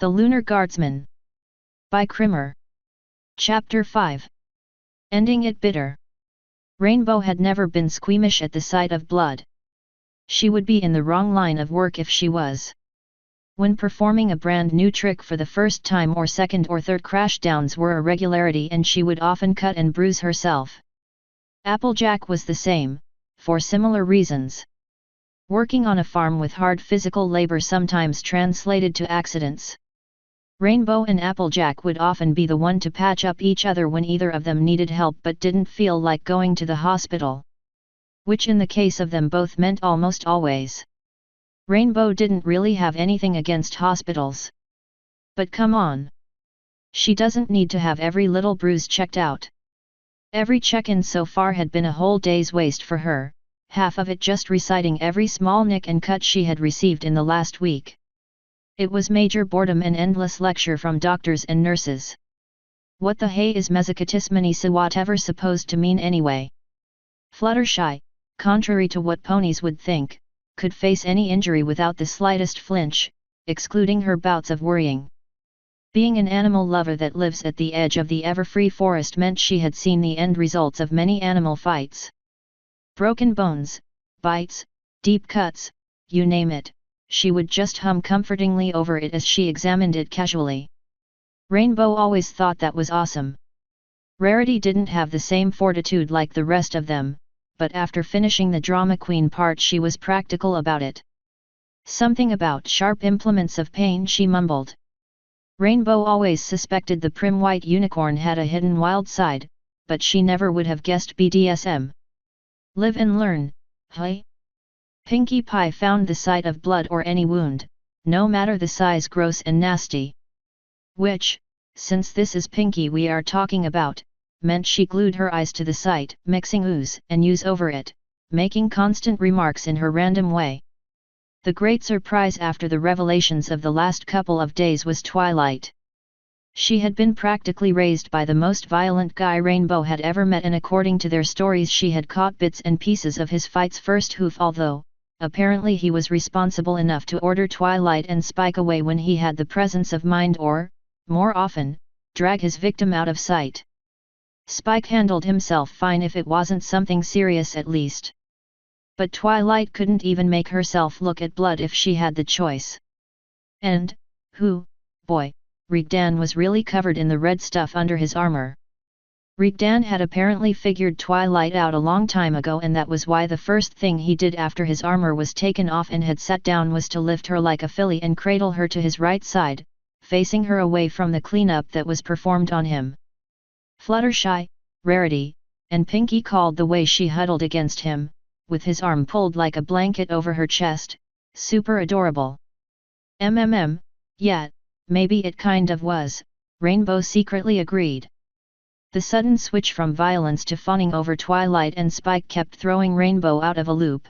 The Lunar Guardsman. By Krimmer. Chapter 5. Ending it bitter. Rainbow had never been squeamish at the sight of blood. She would be in the wrong line of work if she was. When performing a brand new trick for the first time or second or third, crashdowns were a regularity and she would often cut and bruise herself. Applejack was the same, for similar reasons. Working on a farm with hard physical labor sometimes translated to accidents. Rainbow and Applejack would often be the one to patch up each other when either of them needed help but didn't feel like going to the hospital. Which in the case of them both meant almost always. Rainbow didn't really have anything against hospitals. But come on. She doesn't need to have every little bruise checked out. Every check-in so far had been a whole day's waste for her, half of it just reciting every small nick and cut she had received in the last week. It was major boredom and endless lecture from doctors and nurses. What the hey is mesocatismanisa whatever supposed to mean anyway? Fluttershy, contrary to what ponies would think, could face any injury without the slightest flinch, excluding her bouts of worrying. Being an animal lover that lives at the edge of the ever-free forest meant she had seen the end results of many animal fights. Broken bones, bites, deep cuts, you name it, she would just hum comfortingly over it as she examined it casually. Rainbow always thought that was awesome. Rarity didn't have the same fortitude like the rest of them, but after finishing the drama queen part she was practical about it. Something about sharp implements of pain, she mumbled. Rainbow always suspected the prim white unicorn had a hidden wild side, but she never would have guessed BDSM. Live and learn, hey? Pinkie Pie found the sight of blood or any wound, no matter the size, gross and nasty. Which, since this is Pinkie we are talking about, meant she glued her eyes to the sight, mixing ooze and use over it, making constant remarks in her random way. The great surprise after the revelations of the last couple of days was Twilight. She had been practically raised by the most violent guy Rainbow had ever met, and according to their stories she had caught bits and pieces of his fight's first hoof, although, apparently he was responsible enough to order Twilight and Spike away when he had the presence of mind or, more often, drag his victim out of sight. Spike handled himself fine if it wasn't something serious at least. But Twilight couldn't even make herself look at blood if she had the choice. And, boy, Rigdan was really covered in the red stuff under his armor. Rigdan had apparently figured Twilight out a long time ago, and that was why the first thing he did after his armor was taken off and had sat down was to lift her like a filly and cradle her to his right side, facing her away from the cleanup that was performed on him. Fluttershy, Rarity, and Pinkie called the way she huddled against him, with his arm pulled like a blanket over her chest, super adorable. Yeah, maybe it kind of was, Rainbow secretly agreed. The sudden switch from violence to fawning over Twilight and Spike kept throwing Rainbow out of a loop.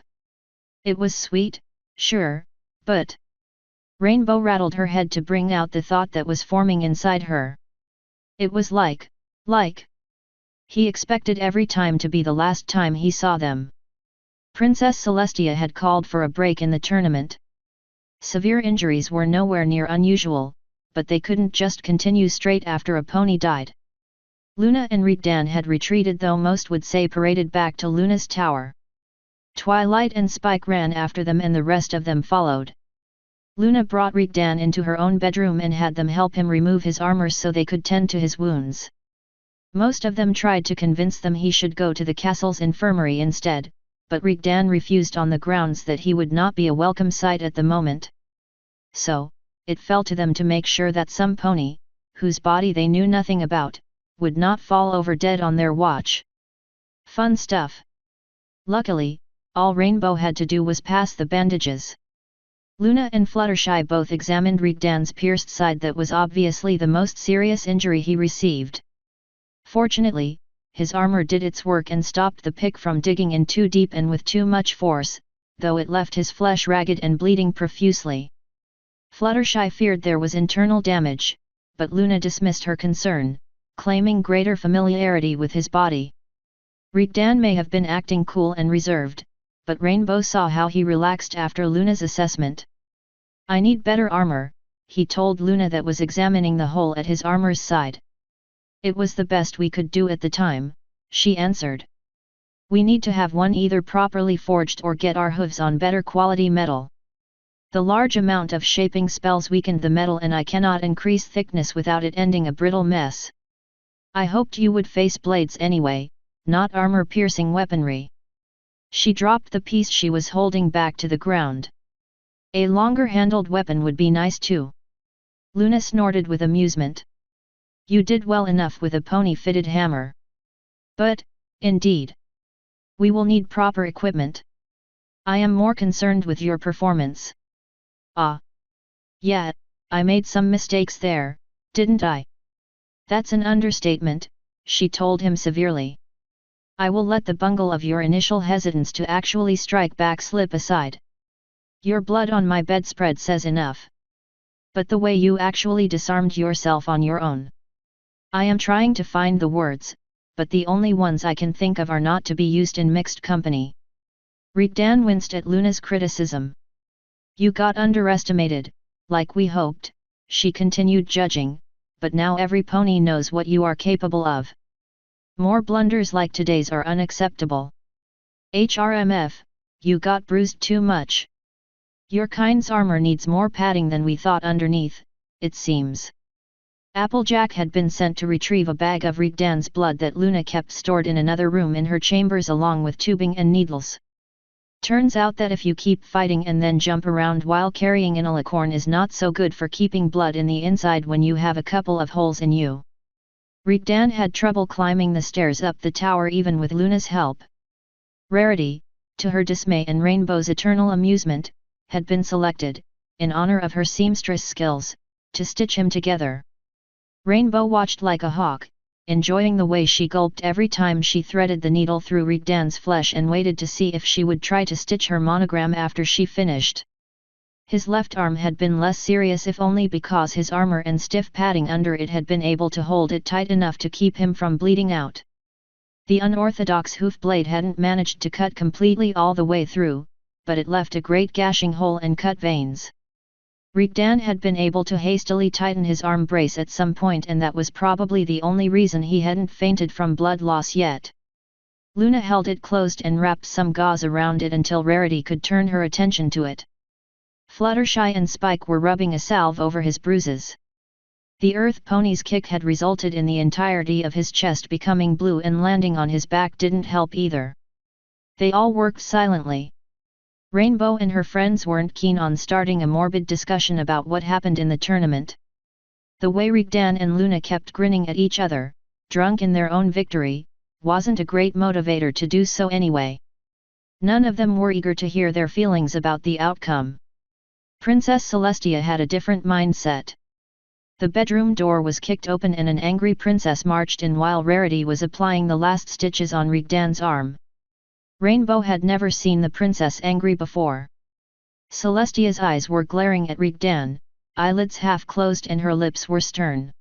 It was sweet, sure, but... Rainbow rattled her head to bring out the thought that was forming inside her. It was like... he expected every time to be the last time he saw them. Princess Celestia had called for a break in the tournament. Severe injuries were nowhere near unusual, but they couldn't just continue straight after a pony died. Luna and Rigdan had retreated, though most would say paraded back to Luna's tower. Twilight and Spike ran after them and the rest of them followed. Luna brought Rigdan into her own bedroom and had them help him remove his armor so they could tend to his wounds. Most of them tried to convince them he should go to the castle's infirmary instead, but Rigdan refused on the grounds that he would not be a welcome sight at the moment. So, it fell to them to make sure that some pony, whose body they knew nothing about, would not fall over dead on their watch. Fun stuff. Luckily, all Rainbow had to do was pass the bandages. Luna and Fluttershy both examined Rigdan's pierced side that was obviously the most serious injury he received. Fortunately, his armor did its work and stopped the pick from digging in too deep and with too much force, though it left his flesh ragged and bleeding profusely. Fluttershy feared there was internal damage, but Luna dismissed her concern, claiming greater familiarity with his body. Rigdan may have been acting cool and reserved, but Rainbow saw how he relaxed after Luna's assessment. "I need better armor," he told Luna that was examining the hole at his armor's side. It was the best we could do at the time, she answered. We need to have one either properly forged or get our hooves on better quality metal. The large amount of shaping spells weakened the metal and I cannot increase thickness without it ending a brittle mess. I hoped you would face blades anyway, not armor-piercing weaponry. She dropped the piece she was holding back to the ground. A longer-handled weapon would be nice too. Luna snorted with amusement. You did well enough with a pony-fitted hammer. But, indeed, we will need proper equipment. I am more concerned with your performance. Ah. Yeah, I made some mistakes there, didn't I? That's an understatement, she told him severely. I will let the bungle of your initial hesitance to actually strike back slip aside. Your blood on my bedspread says enough. But the way you actually disarmed yourself on your own. I am trying to find the words, but the only ones I can think of are not to be used in mixed company. Rigdan winced at Luna's criticism. You got underestimated, like we hoped, she continued judging, but now every pony knows what you are capable of. More blunders like today's are unacceptable. HRMF, you got bruised too much. Your kind's armor needs more padding than we thought underneath, it seems. Applejack had been sent to retrieve a bag of Rigdan's blood that Luna kept stored in another room in her chambers along with tubing and needles. Turns out that if you keep fighting and then jump around while carrying in a licorn is not so good for keeping blood in the inside when you have a couple of holes in you. Rigdan had trouble climbing the stairs up the tower even with Luna's help. Rarity, to her dismay and Rainbow's eternal amusement, had been selected, in honor of her seamstress skills, to stitch him together. Rainbow watched like a hawk, enjoying the way she gulped every time she threaded the needle through Rigdan's flesh and waited to see if she would try to stitch her monogram after she finished. His left arm had been less serious if only because his armor and stiff padding under it had been able to hold it tight enough to keep him from bleeding out. The unorthodox hoof blade hadn't managed to cut completely all the way through, but it left a great gashing hole and cut veins. Rigdan had been able to hastily tighten his arm brace at some point and that was probably the only reason he hadn't fainted from blood loss yet. Luna held it closed and wrapped some gauze around it until Rarity could turn her attention to it. Fluttershy and Spike were rubbing a salve over his bruises. The Earth Pony's kick had resulted in the entirety of his chest becoming blue and landing on his back didn't help either. They all worked silently. Rainbow and her friends weren't keen on starting a morbid discussion about what happened in the tournament. The way Rigdan and Luna kept grinning at each other, drunk in their own victory, wasn't a great motivator to do so anyway. None of them were eager to hear their feelings about the outcome. Princess Celestia had a different mindset. The bedroom door was kicked open and an angry princess marched in while Rarity was applying the last stitches on Rigdan's arm. Rainbow had never seen the princess angry before. Celestia's eyes were glaring at Rigdan, eyelids half closed and her lips were stern.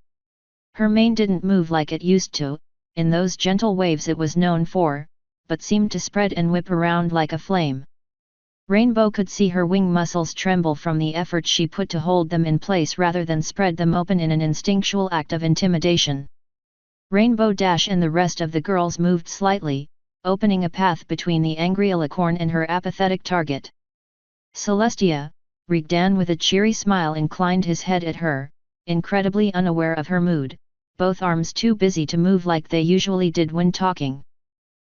Her mane didn't move like it used to, in those gentle waves it was known for, but seemed to spread and whip around like a flame. Rainbow could see her wing muscles tremble from the effort she put to hold them in place rather than spread them open in an instinctual act of intimidation. Rainbow Dash and the rest of the girls moved slightly, opening a path between the angry alicorn and her apathetic target. Celestia, Rigdan with a cheery smile inclined his head at her, incredibly unaware of her mood, both arms too busy to move like they usually did when talking.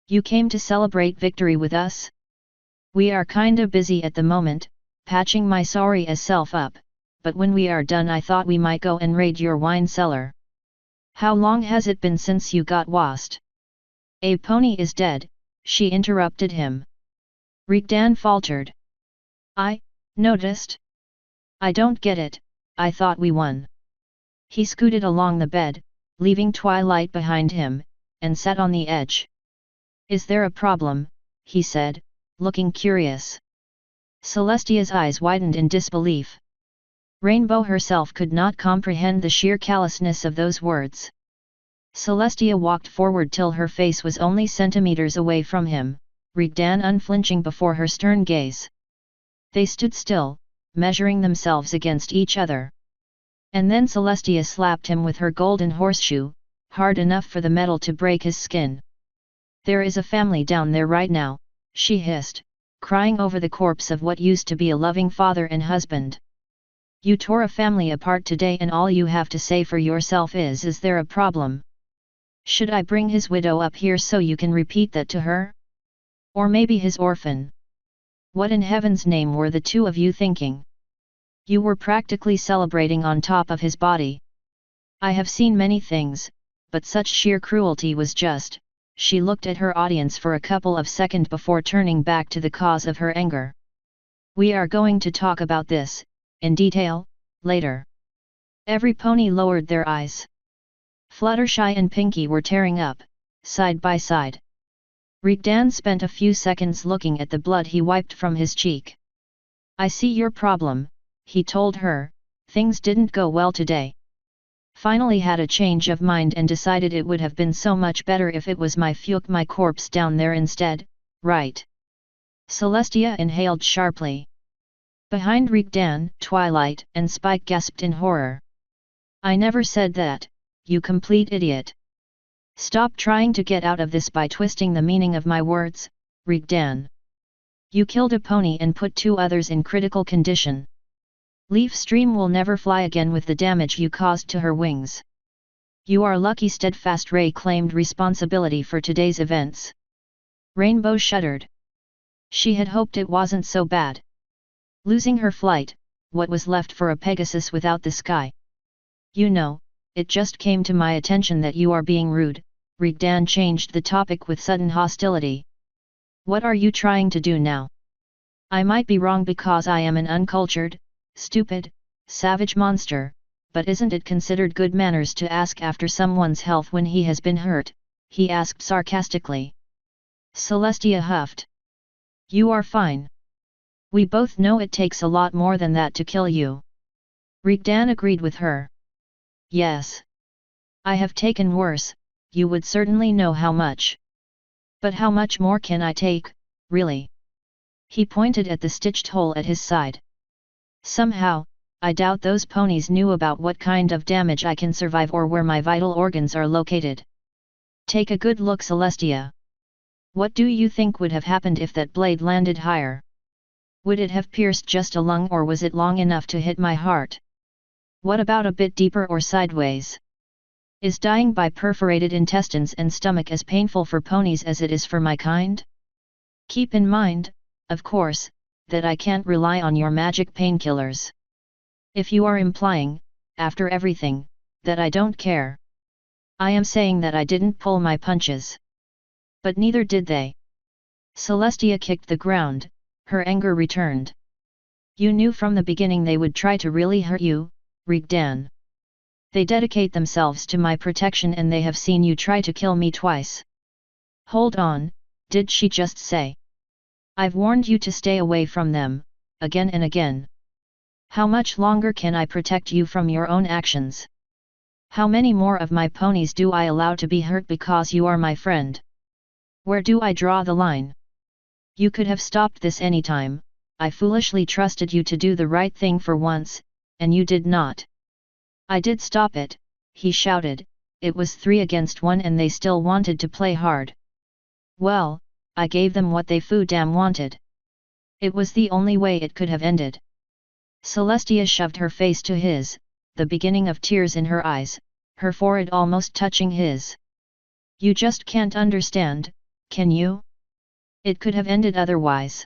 You came to celebrate victory with us? We are kinda busy at the moment, patching my sorry as self up, but when we are done I thought we might go and raid your wine cellar. How long has it been since you got lost? A pony is dead, she interrupted him. Rigdan faltered. I noticed? I don't get it, I thought we won. He scooted along the bed, leaving Twilight behind him, and sat on the edge. Is there a problem? He said, looking curious. Celestia's eyes widened in disbelief. Rainbow herself could not comprehend the sheer callousness of those words. Celestia walked forward till her face was only centimeters away from him, Rigdan unflinching before her stern gaze. They stood still, measuring themselves against each other. And then Celestia slapped him with her golden horseshoe, hard enough for the metal to break his skin. There is a family down there right now, she hissed, crying over the corpse of what used to be a loving father and husband. You tore a family apart today and all you have to say for yourself is there a problem? Should I bring his widow up here so you can repeat that to her? Or maybe his orphan? What in heaven's name were the two of you thinking? You were practically celebrating on top of his body. I have seen many things, but such sheer cruelty was just. She looked at her audience for a couple of seconds before turning back to the cause of her anger. We are going to talk about this, in detail, later. Every pony lowered their eyes. Fluttershy and Pinky were tearing up, side by side. Rigdan spent a few seconds looking at the blood he wiped from his cheek. I see your problem, he told her. Things didn't go well today. Finally had a change of mind and decided it would have been so much better if it was my corpse down there instead, right? Celestia inhaled sharply. Behind Rigdan, Twilight and Spike gasped in horror. I never said that, you complete idiot. Stop trying to get out of this by twisting the meaning of my words, Rigdan. You killed a pony and put two others in critical condition. Leaf Stream will never fly again with the damage you caused to her wings. You are lucky Steadfast Ray claimed responsibility for today's events. Rainbow shuddered. She had hoped it wasn't so bad. Losing her flight, what was left for a Pegasus without the sky? You know, it just came to my attention that you are being rude. Rigdan changed the topic with sudden hostility. What are you trying to do now? I might be wrong because I am an uncultured, stupid, savage monster, but isn't it considered good manners to ask after someone's health when he has been hurt? He asked sarcastically. Celestia huffed. You are fine. We both know it takes a lot more than that to kill you. Rigdan agreed with her. Yes. I have taken worse, you would certainly know how much. But how much more can I take, really? He pointed at the stitched hole at his side. Somehow, I doubt those ponies knew about what kind of damage I can survive or where my vital organs are located. Take a good look, Celestia. What do you think would have happened if that blade landed higher? Would it have pierced just a lung or was it long enough to hit my heart? What about a bit deeper or sideways? Is dying by perforated intestines and stomach as painful for ponies as it is for my kind? Keep in mind, of course, that I can't rely on your magic painkillers. If you are implying, after everything, that I don't care. I am saying that I didn't pull my punches. But neither did they. Celestia kicked the ground, her anger returned. You knew from the beginning they would try to really hurt you, Rigdan. They dedicate themselves to my protection and they have seen you try to kill me twice. Hold on, did she just say? I've warned you to stay away from them, again and again. How much longer can I protect you from your own actions? How many more of my ponies do I allow to be hurt because you are my friend? Where do I draw the line? You could have stopped this anytime. I foolishly trusted you to do the right thing for once, and you did not. I did stop it, he shouted. It was 3 against 1 and they still wanted to play hard. Well, I gave them what they damn wanted. It was the only way it could have ended. Celestia shoved her face to his, the beginning of tears in her eyes, her forehead almost touching his. You just can't understand, can you? It could have ended otherwise.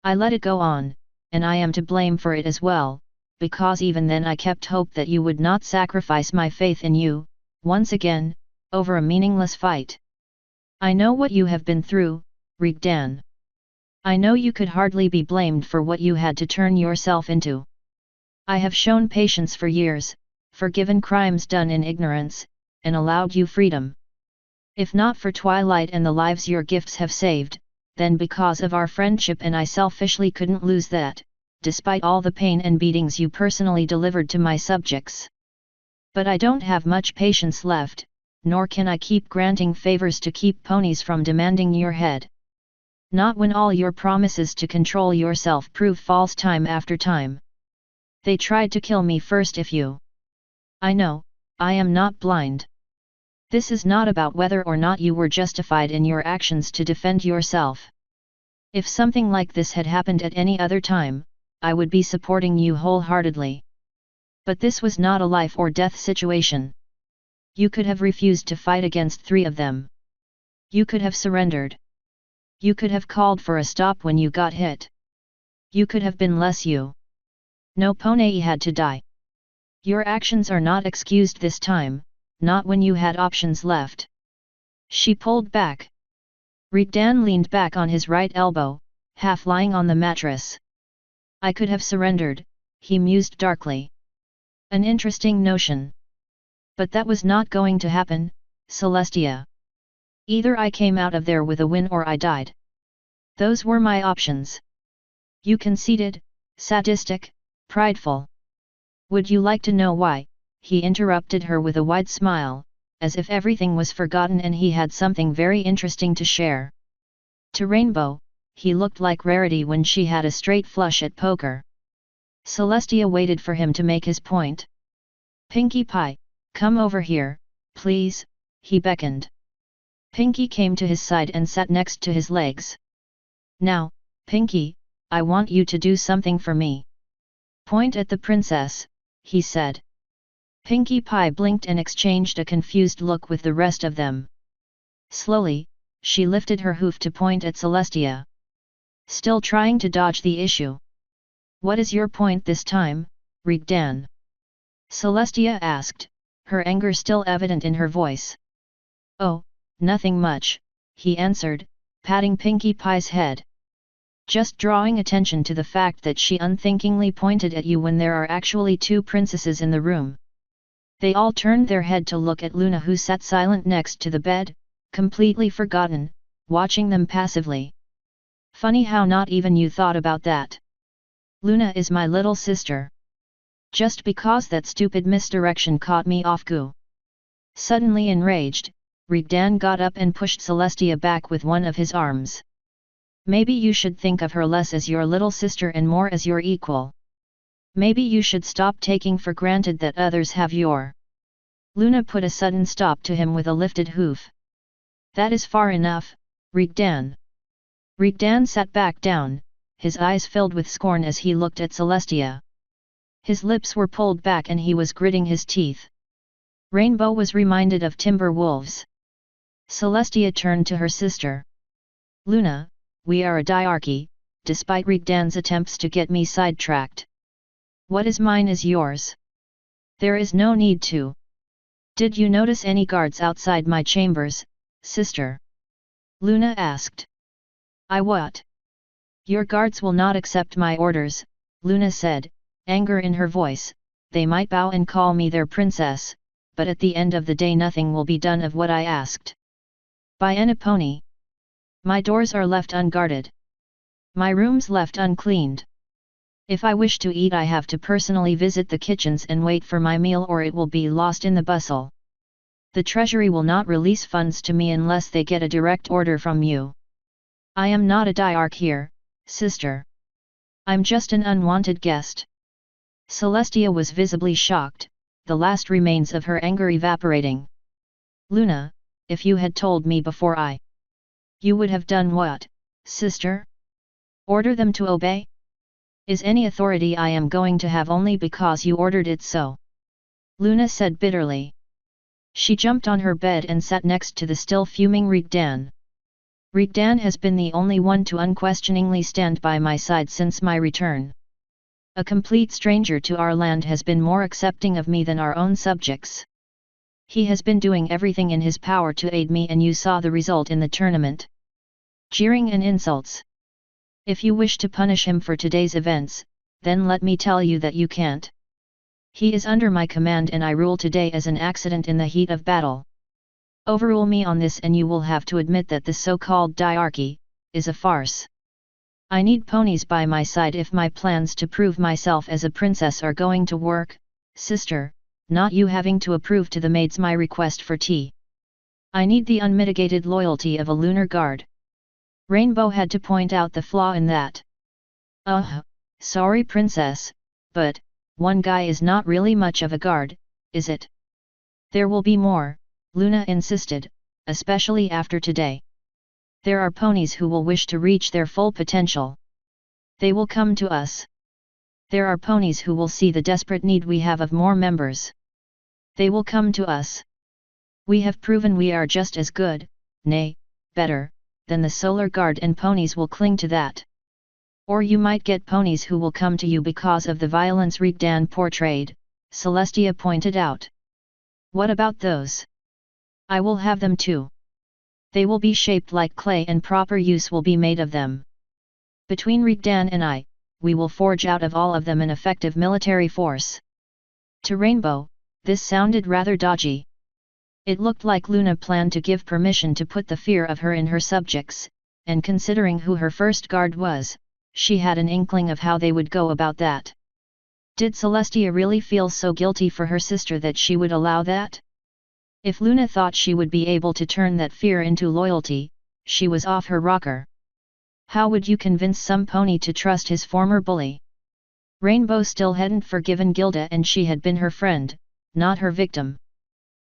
I let it go on, and I am to blame for it as well, because even then I kept hope that you would not sacrifice my faith in you, once again, over a meaningless fight. I know what you have been through, Rigdan. I know you could hardly be blamed for what you had to turn yourself into. I have shown patience for years, forgiven crimes done in ignorance, and allowed you freedom. If not for Twilight and the lives your gifts have saved, then because of our friendship and I selfishly couldn't lose that, despite all the pain and beatings you personally delivered to my subjects. But I don't have much patience left, nor can I keep granting favors to keep ponies from demanding your head. Not when all your promises to control yourself prove false time after time. They tried to kill me first if you I know, I am not blind. This is not about whether or not you were justified in your actions to defend yourself. If something like this had happened at any other time, I would be supporting you wholeheartedly. But this was not a life or death situation. You could have refused to fight against 3 of them. You could have surrendered. You could have called for a stop when you got hit. You could have been less you. No pony had to die. Your actions are not excused this time, not when you had options left. She pulled back. Rigdan leaned back on his right elbow, half lying on the mattress. I could have surrendered, he mused darkly. An interesting notion. But that was not going to happen, Celestia. Either I came out of there with a win or I died. Those were my options. You conceited, sadistic, prideful. Would you like to know why? He interrupted her with a wide smile, as if everything was forgotten and he had something very interesting to share. To Rainbow, he looked like rarity when she had a straight flush at poker. Celestia waited for him to make his point. Pinkie Pie, come over here, please, he beckoned. Pinkie came to his side and sat next to his legs. Now, Pinkie, I want you to do something for me. Point at the princess, he said. Pinkie Pie blinked and exchanged a confused look with the rest of them. Slowly, she lifted her hoof to point at Celestia. Still trying to dodge the issue. What is your point this time, Rigdan? Celestia asked, her anger still evident in her voice. Oh, nothing much, he answered, patting Pinkie Pie's head. Just drawing attention to the fact that she unthinkingly pointed at you when there are actually 2 princesses in the room. They all turned their head to look at Luna, who sat silent next to the bed, completely forgotten, watching them passively. Funny how not even you thought about that. Luna is my little sister. Just because that stupid misdirection caught me off guard. Suddenly enraged, Rigdan got up and pushed Celestia back with one of his arms. Maybe you should think of her less as your little sister and more as your equal. Maybe you should stop taking for granted that others have your. Luna put a sudden stop to him with a lifted hoof. That is far enough, Rigdan. Rigdan sat back down, his eyes filled with scorn as he looked at Celestia. His lips were pulled back and he was gritting his teeth. Rainbow was reminded of timber wolves. Celestia turned to her sister. Luna, we are a diarchy, despite Rigdan's attempts to get me sidetracked. What is mine is yours. There is no need to. Did you notice any guards outside my chambers, sister? Luna asked. I what? Your guards will not accept my orders, Luna said, anger in her voice. They might bow and call me their princess, but at the end of the day nothing will be done of what I asked. By any pony. My doors are left unguarded. My rooms left uncleaned. If I wish to eat I have to personally visit the kitchens and wait for my meal or it will be lost in the bustle. The treasury will not release funds to me unless they get a direct order from you. I am not a diarch here, sister. I'm just an unwanted guest. Celestia was visibly shocked, the last remains of her anger evaporating. Luna, if you had told me before you would have done what, sister? Order them to obey? Is any authority I am going to have only because you ordered it so? Luna said bitterly. She jumped on her bed and sat next to the still fuming Rigdan. Rigdan has been the only one to unquestioningly stand by my side since my return. A complete stranger to our land has been more accepting of me than our own subjects. He has been doing everything in his power to aid me and you saw the result in the tournament. Jeering and insults. If you wish to punish him for today's events, then let me tell you that you can't. He is under my command and I rule today as an accident in the heat of battle. Overrule me on this and you will have to admit that this so-called diarchy is a farce. I need ponies by my side if my plans to prove myself as a princess are going to work, sister, not you having to approve to the maids my request for tea. I need the unmitigated loyalty of a lunar guard. Rainbow had to point out the flaw in that. Sorry princess, but, one guy is not really much of a guard, is it? There will be more, Luna insisted, especially after today. There are ponies who will wish to reach their full potential. They will come to us. There are ponies who will see the desperate need we have of more members. They will come to us. We have proven we are just as good, nay, better, than the Solar Guard, and ponies will cling to that. Or you might get ponies who will come to you because of the violence Rigdan portrayed, Celestia pointed out. What about those? I will have them too. They will be shaped like clay and proper use will be made of them. Between Rigdan and I, we will forge out of all of them an effective military force. To Rainbow, this sounded rather dodgy. It looked like Luna planned to give permission to put the fear of her in her subjects, and considering who her first guard was, she had an inkling of how they would go about that. Did Celestia really feel so guilty for her sister that she would allow that? If Luna thought she would be able to turn that fear into loyalty, she was off her rocker. How would you convince some pony to trust his former bully? Rainbow still hadn't forgiven Gilda, and she had been her friend, not her victim.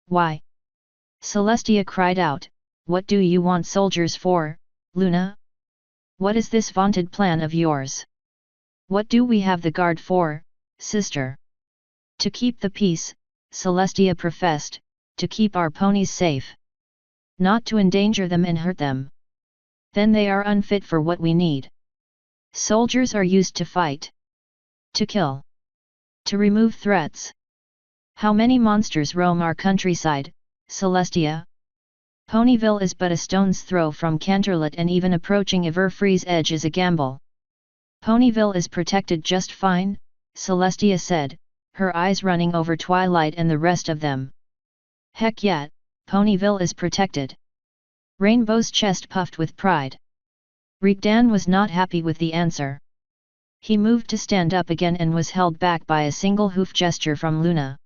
Why? Celestia cried out, what do you want soldiers for, Luna? What is this vaunted plan of yours? What do we have the guard for, sister? To keep the peace, Celestia professed, to keep our ponies safe. Not to endanger them and hurt them. Then they are unfit for what we need. Soldiers are used to fight. To kill. To remove threats. How many monsters roam our countryside, Celestia? Ponyville is but a stone's throw from Canterlot, and even approaching Everfree's edge is a gamble. Ponyville is protected just fine, Celestia said, her eyes running over Twilight and the rest of them. Heck yeah, Ponyville is protected. Rainbow's chest puffed with pride. Rigdan was not happy with the answer. He moved to stand up again and was held back by a single hoof gesture from Luna.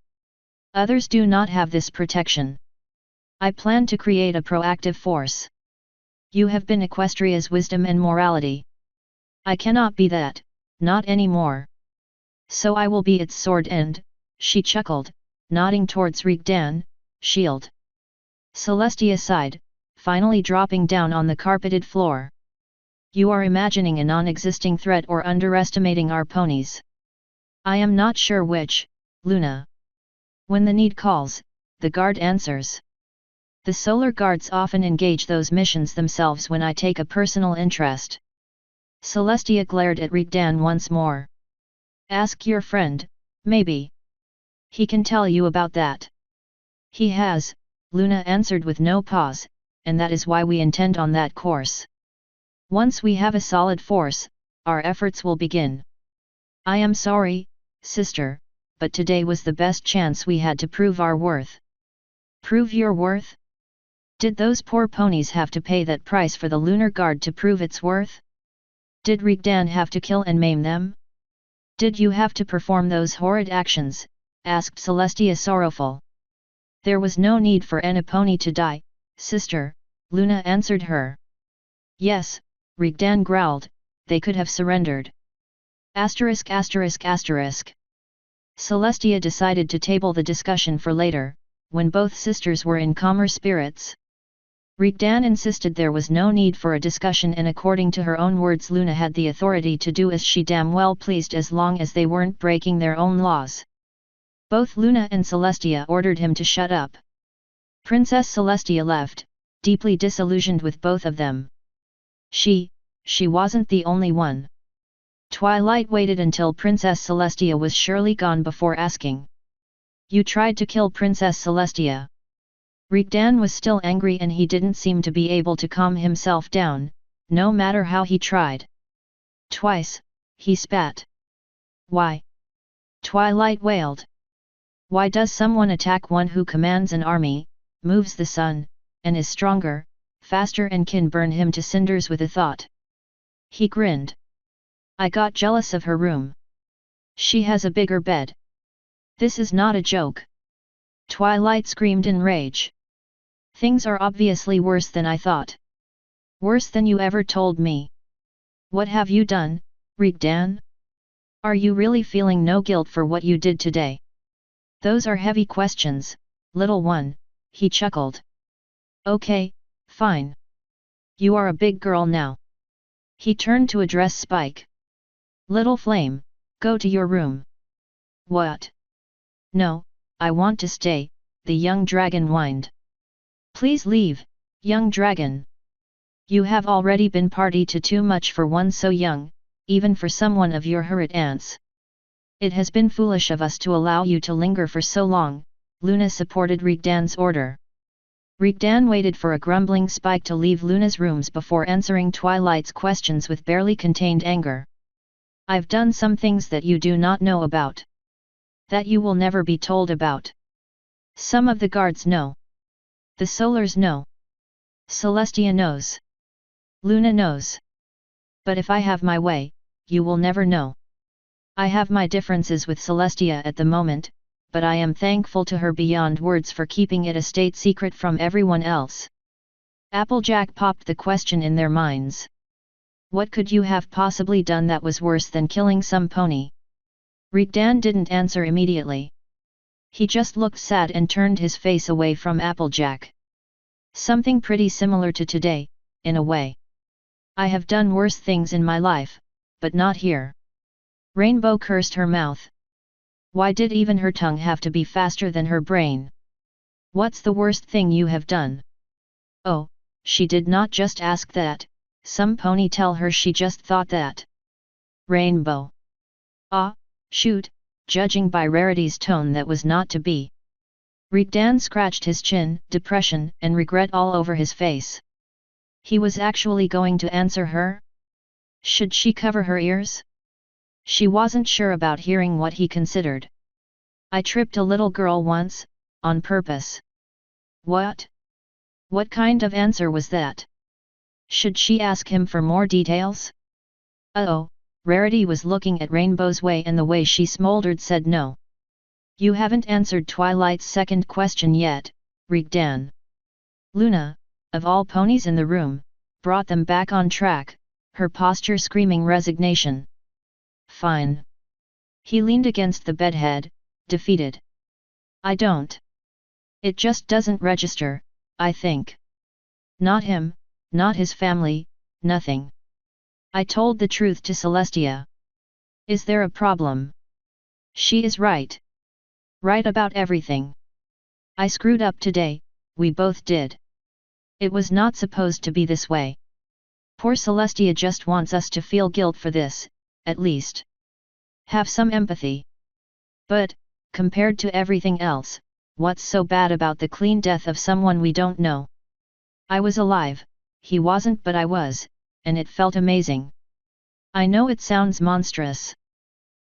Others do not have this protection. I plan to create a proactive force. You have been Equestria's wisdom and morality. I cannot be that, not anymore. So I will be its sword end, she chuckled, nodding towards Rigdan, shield. Celestia sighed, finally dropping down on the carpeted floor. You are imagining a non-existing threat or underestimating our ponies. I am not sure which, Luna. When the need calls, the guard answers. The Solar Guards often engage those missions themselves when I take a personal interest. Celestia glared at Rigdan once more. Ask your friend, maybe. He can tell you about that. He has, Luna answered with no pause, and that is why we intend on that course. Once we have a solid force, our efforts will begin. I am sorry, sister, but today was the best chance we had to prove our worth. Prove your worth? Did those poor ponies have to pay that price for the Lunar Guard to prove its worth? Did Rigdan have to kill and maim them? Did you have to perform those horrid actions? Asked Celestia sorrowful. There was no need for any pony to die, sister, Luna answered her. Yes, Rigdan growled, they could have surrendered. Asterisk asterisk asterisk. Celestia decided to table the discussion for later, when both sisters were in calmer spirits. Rigdan insisted there was no need for a discussion, and according to her own words, Luna had the authority to do as she damn well pleased as long as they weren't breaking their own laws. Both Luna and Celestia ordered him to shut up. Princess Celestia left, deeply disillusioned with both of them. She wasn't the only one. Twilight waited until Princess Celestia was surely gone before asking. You tried to kill Princess Celestia. Rigdan was still angry, and he didn't seem to be able to calm himself down, no matter how he tried. Twice, he spat. Why? Twilight wailed. Why does someone attack one who commands an army, moves the sun, and is stronger, faster, and can burn him to cinders with a thought? He grinned. I got jealous of her room. She has a bigger bed. This is not a joke. Twilight screamed in rage. Things are obviously worse than I thought. Worse than you ever told me. What have you done, Rigdan? Are you really feeling no guilt for what you did today? Those are heavy questions, little one, he chuckled. Okay, fine. You are a big girl now. He turned to address Spike. Little Flame, go to your room. What? No, I want to stay, the young dragon whined. Please leave, young dragon. You have already been party to too much for one so young, even for someone of your hurried ants. It has been foolish of us to allow you to linger for so long, Luna supported Rigdan's order. Rigdan waited for a grumbling Spike to leave Luna's rooms before answering Twilight's questions with barely contained anger. I've done some things that you do not know about. That you will never be told about. Some of the guards know. The Solars know. Celestia knows. Luna knows. But if I have my way, you will never know. I have my differences with Celestia at the moment, but I am thankful to her beyond words for keeping it a state secret from everyone else. Applejack popped the question in their minds. What could you have possibly done that was worse than killing some pony? Rigdan didn't answer immediately. He just looked sad and turned his face away from Applejack. Something pretty similar to today, in a way. I have done worse things in my life, but not here. Rainbow cursed her mouth. Why did even her tongue have to be faster than her brain? What's the worst thing you have done? Oh, she did not just ask that, some pony tell her she just thought that. Rainbow. Ah, shoot, judging by Rarity's tone that was not to be. Rigdan scratched his chin, depression and regret all over his face. He was actually going to answer her? Should she cover her ears? She wasn't sure about hearing what he considered. I tripped a little girl once, on purpose. What? What kind of answer was that? Should she ask him for more details? Uh-oh, Rarity was looking at Rainbow's way and the way she smoldered said no. You haven't answered Twilight's second question yet, Rigdan. Luna, of all ponies in the room, brought them back on track, her posture screaming resignation. Fine. He leaned against the bedhead, defeated. I don't. It just doesn't register, I think. Not him, not his family, nothing. I told the truth to Celestia. Is there a problem? She is right. Right about everything. I screwed up today, we both did. It was not supposed to be this way. Poor Celestia just wants us to feel guilt for this, at least. Have some empathy. But, compared to everything else, what's so bad about the clean death of someone we don't know? I was alive, he wasn't but I was, and it felt amazing. I know it sounds monstrous.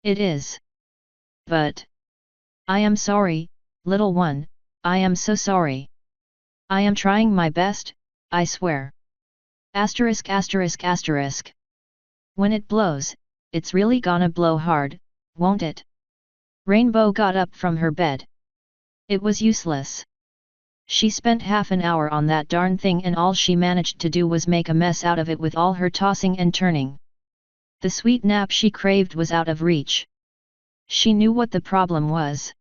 It is. But I am sorry, little one, I am so sorry. I am trying my best, I swear. Asterisk asterisk asterisk. When it blows, it's really gonna blow hard, won't it? Rainbow got up from her bed. It was useless. She spent half an hour on that darn thing and all she managed to do was make a mess out of it with all her tossing and turning. The sweet nap she craved was out of reach. She knew what the problem was.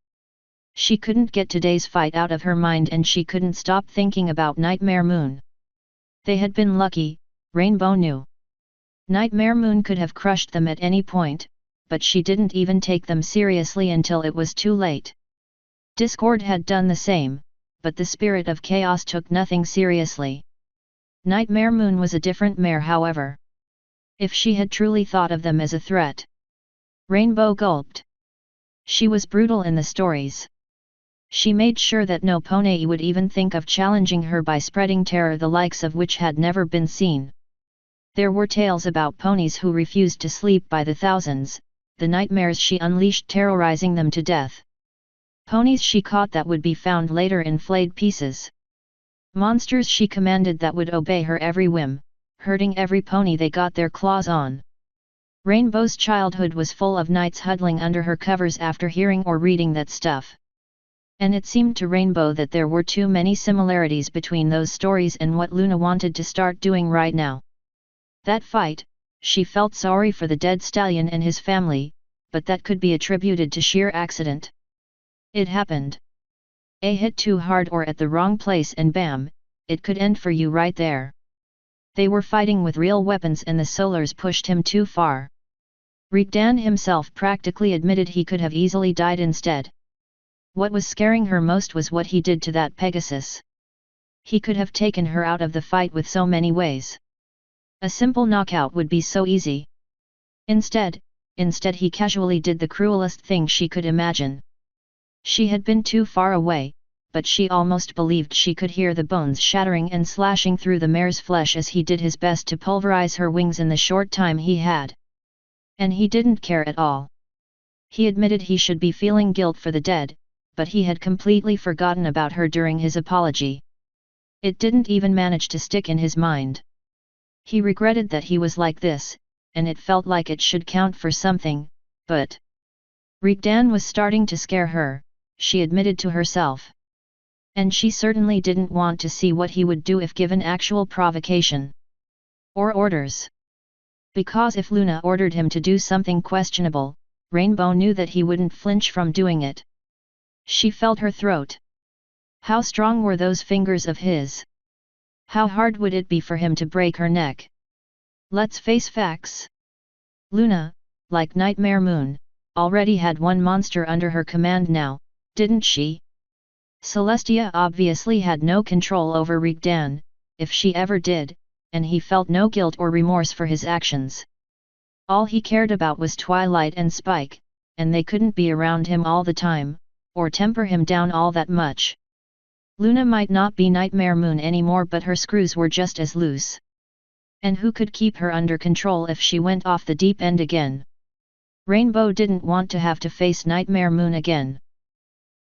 She couldn't get today's fight out of her mind and she couldn't stop thinking about Nightmare Moon. They had been lucky, Rainbow knew. Nightmare Moon could have crushed them at any point, but she didn't even take them seriously until it was too late. Discord had done the same, but the spirit of chaos took nothing seriously. Nightmare Moon was a different mare however. If she had truly thought of them as a threat. Rainbow gulped. She was brutal in the stories. She made sure that no pony would even think of challenging her by spreading terror the likes of which had never been seen. There were tales about ponies who refused to sleep by the thousands, the nightmares she unleashed terrorizing them to death. Ponies she caught that would be found later in flayed pieces. Monsters she commanded that would obey her every whim, hurting every pony they got their claws on. Rainbow's childhood was full of nights huddling under her covers after hearing or reading that stuff. And it seemed to Rainbow that there were too many similarities between those stories and what Luna wanted to start doing right now. That fight, she felt sorry for the dead stallion and his family, but that could be attributed to sheer accident. It happened. A hit too hard or at the wrong place and bam, it could end for you right there. They were fighting with real weapons and the Solars pushed him too far. Rigdan himself practically admitted he could have easily died instead. What was scaring her most was what he did to that Pegasus. He could have taken her out of the fight with so many ways. A simple knockout would be so easy. Instead he casually did the cruelest thing she could imagine. She had been too far away, but she almost believed she could hear the bones shattering and slashing through the mare's flesh as he did his best to pulverize her wings in the short time he had. And he didn't care at all. He admitted he should be feeling guilt for the dead, but he had completely forgotten about her during his apology. It didn't even manage to stick in his mind. He regretted that he was like this, and it felt like it should count for something, but Rigdan was starting to scare her, she admitted to herself. And she certainly didn't want to see what he would do if given actual provocation. Or orders. Because if Luna ordered him to do something questionable, Rainbow knew that he wouldn't flinch from doing it. She felt her throat. How strong were those fingers of his? How hard would it be for him to break her neck? Let's face facts. Luna, like Nightmare Moon, already had one monster under her command now, didn't she? Celestia obviously had no control over Rigdan, if she ever did, and he felt no guilt or remorse for his actions. All he cared about was Twilight and Spike, and they couldn't be around him all the time, or temper him down all that much. Luna might not be Nightmare Moon anymore, but her screws were just as loose. And who could keep her under control if she went off the deep end again? Rainbow didn't want to have to face Nightmare Moon again.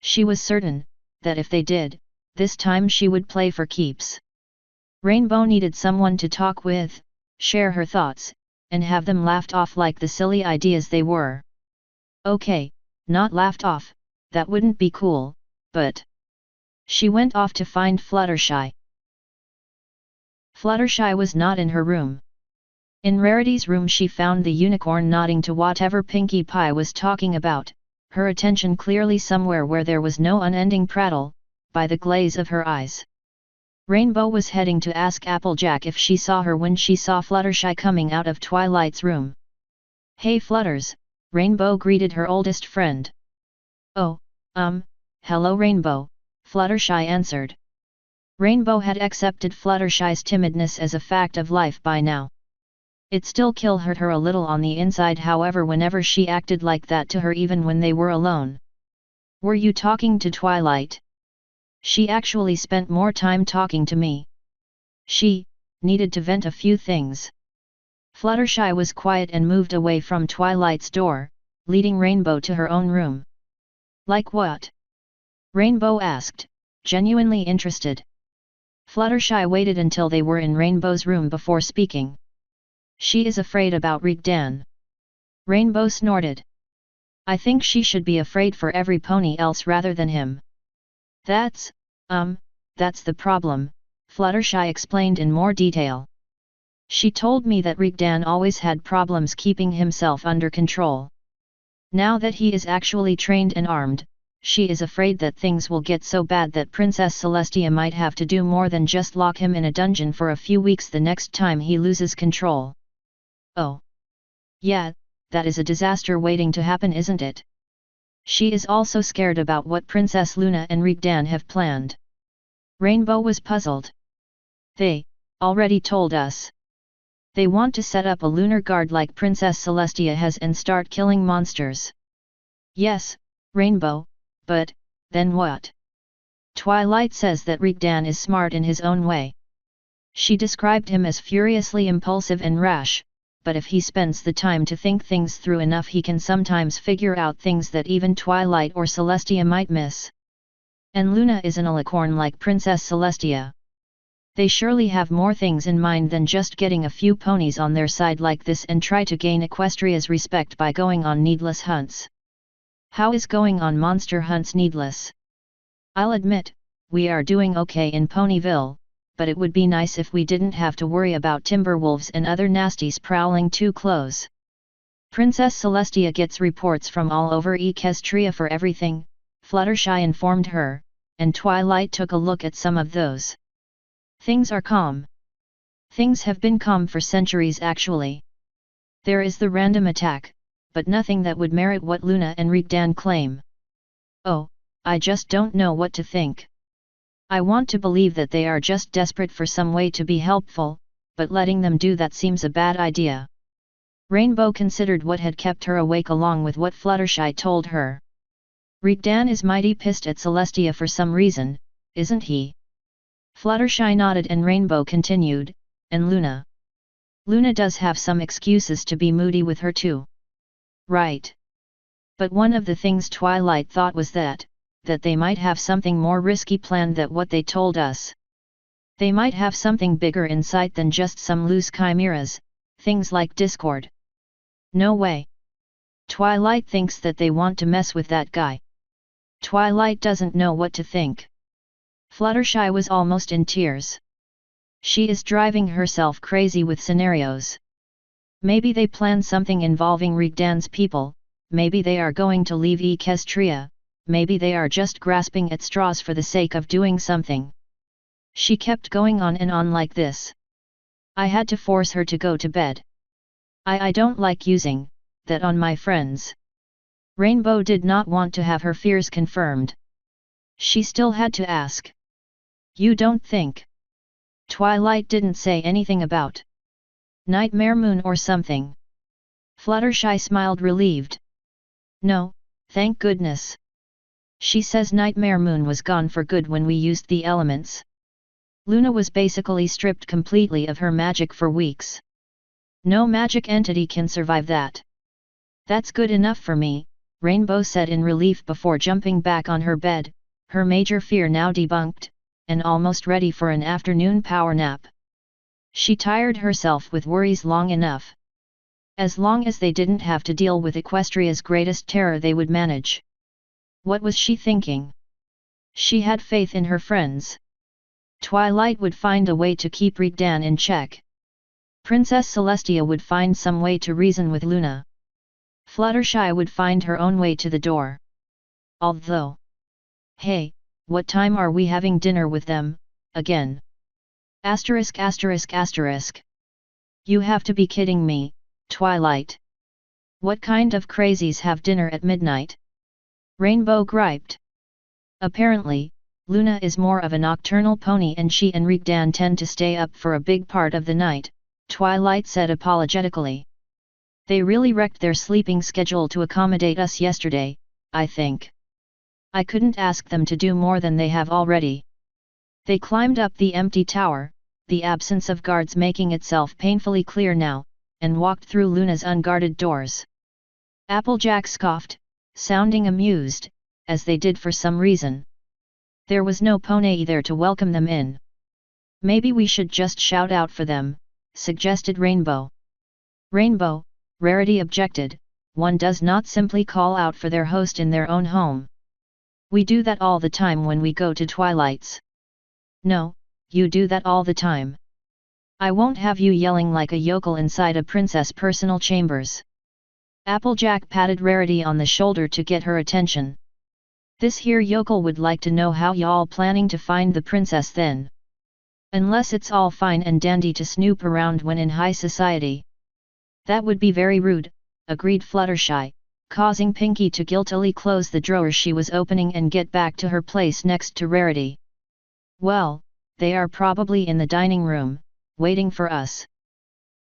She was certain that if they did, this time she would play for keeps. Rainbow needed someone to talk with, share her thoughts, and have them laughed off like the silly ideas they were. Okay, not laughed off, that wouldn't be cool, but she went off to find Fluttershy. Fluttershy was not in her room. In Rarity's room she found the unicorn nodding to whatever Pinkie Pie was talking about, her attention clearly somewhere where there was no unending prattle, by the glaze of her eyes. Rainbow was heading to ask Applejack if she saw her when she saw Fluttershy coming out of Twilight's room. Hey Flutters, Rainbow greeted her oldest friend. Oh, hello Rainbow, Fluttershy answered. Rainbow had accepted Fluttershy's timidness as a fact of life by now. It still hurt her a little on the inside, however, whenever she acted like that to her, even when they were alone. Were you talking to Twilight? She actually spent more time talking to me. She needed to vent a few things. Fluttershy was quiet and moved away from Twilight's door, leading Rainbow to her own room. Like what? Rainbow asked, genuinely interested. Fluttershy waited until they were in Rainbow's room before speaking. She is afraid about Rigdan. Rainbow snorted. I think she should be afraid for every pony else rather than him. That's the problem, Fluttershy explained in more detail. She told me that Rigdan always had problems keeping himself under control. Now that he is actually trained and armed, she is afraid that things will get so bad that Princess Celestia might have to do more than just lock him in a dungeon for a few weeks the next time he loses control. Oh. Yeah, that is a disaster waiting to happen, isn't it? She is also scared about what Princess Luna and Rigdan have planned. Rainbow was puzzled. They already told us. They want to set up a lunar guard like Princess Celestia has and start killing monsters. Yes, Rainbow, but then what? Twilight says that Rigdan is smart in his own way. She described him as furiously impulsive and rash, but if he spends the time to think things through enough, he can sometimes figure out things that even Twilight or Celestia might miss. And Luna isn't a licorn like Princess Celestia. They surely have more things in mind than just getting a few ponies on their side like this and try to gain Equestria's respect by going on needless hunts. How is going on monster hunts needless? I'll admit, we are doing okay in Ponyville, but it would be nice if we didn't have to worry about timberwolves and other nasties prowling too close. Princess Celestia gets reports from all over Equestria for everything, Fluttershy informed her, and Twilight took a look at some of those. Things are calm. Things have been calm for centuries actually. There is the random attack, but nothing that would merit what Luna and Rigdan claim. Oh, I just don't know what to think. I want to believe that they are just desperate for some way to be helpful, but letting them do that seems a bad idea. Rainbow considered what had kept her awake along with what Fluttershy told her. Rigdan is mighty pissed at Celestia for some reason, isn't he? Fluttershy nodded and Rainbow continued, and Luna. Luna does have some excuses to be moody with her too. Right. But one of the things Twilight thought was that they might have something more risky planned than what they told us. They might have something bigger in sight than just some loose chimeras, things like discord. No way. Twilight thinks that they want to mess with that guy. Twilight doesn't know what to think. Fluttershy was almost in tears. She is driving herself crazy with scenarios. Maybe they plan something involving Rigdan's people, maybe they are going to leave Equestria, maybe they are just grasping at straws for the sake of doing something. She kept going on and on like this. I had to force her to go to bed. I don't like using that on my friends. Rainbow did not want to have her fears confirmed. She still had to ask. You don't think? Twilight didn't say anything about Nightmare Moon or something. Fluttershy smiled relieved. No, thank goodness. She says Nightmare Moon was gone for good when we used the elements. Luna was basically stripped completely of her magic for weeks. No magic entity can survive that. That's good enough for me, Rainbow said in relief before jumping back on her bed, her major fear now debunked, and almost ready for an afternoon power nap. She tired herself with worries long enough. As long as they didn't have to deal with Equestria's greatest terror they would manage. What was she thinking? She had faith in her friends. Twilight would find a way to keep Rigdan in check. Princess Celestia would find some way to reason with Luna. Fluttershy would find her own way to the door. Although... Hey, what time are we having dinner with them, again? Asterisk asterisk asterisk. You have to be kidding me, Twilight. What kind of crazies have dinner at midnight? Rainbow griped. Apparently, Luna is more of a nocturnal pony and she and Rigdan tend to stay up for a big part of the night, Twilight said apologetically. They really wrecked their sleeping schedule to accommodate us yesterday, I think. I couldn't ask them to do more than they have already. They climbed up the empty tower, the absence of guards making itself painfully clear now, and walked through Luna's unguarded doors. Applejack scoffed, sounding amused, as they did for some reason. There was no pony there to welcome them in. Maybe we should just shout out for them, suggested Rainbow. Rainbow, Rarity objected, one does not simply call out for their host in their own home. We do that all the time when we go to Twilight's. No, you do that all the time. I won't have you yelling like a yokel inside a princess' personal chambers. Applejack patted Rarity on the shoulder to get her attention. This here yokel would like to know how y'all planning to find the princess then. Unless it's all fine and dandy to snoop around when in high society. That would be very rude, agreed Fluttershy, causing Pinky to guiltily close the drawer she was opening and get back to her place next to Rarity. Well, they are probably in the dining room, waiting for us.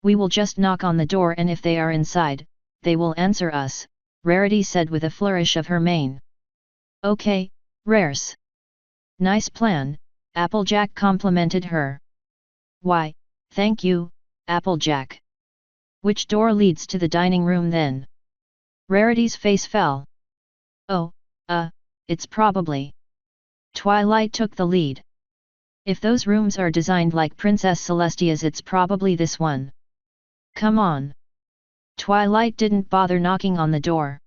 We will just knock on the door and if they are inside, they will answer us, Rarity said with a flourish of her mane. Okay, Rares. Nice plan, Applejack complimented her. Why, thank you, Applejack. Which door leads to the dining room then? Rarity's face fell. Oh, it's probably. Twilight took the lead. If those rooms are designed like Princess Celestia's, it's probably this one. Come on. Twilight didn't bother knocking on the door.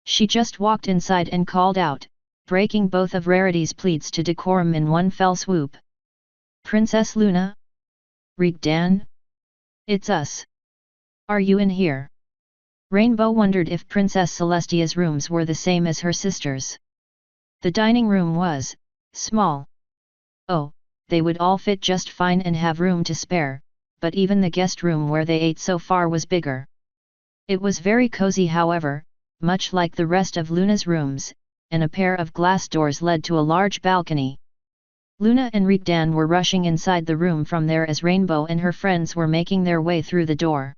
She just walked inside and called out, breaking both of Rarity's pleads to decorum in one fell swoop. Princess Luna? Rigdan? It's us. Are you in here? Rainbow wondered if Princess Celestia's rooms were the same as her sister's. The dining room was small. Oh, they would all fit just fine and have room to spare, but even the guest room where they ate so far was bigger. It was very cozy, however, much like the rest of Luna's rooms, and a pair of glass doors led to a large balcony. Luna and Rigdan were rushing inside the room from there as Rainbow and her friends were making their way through the door.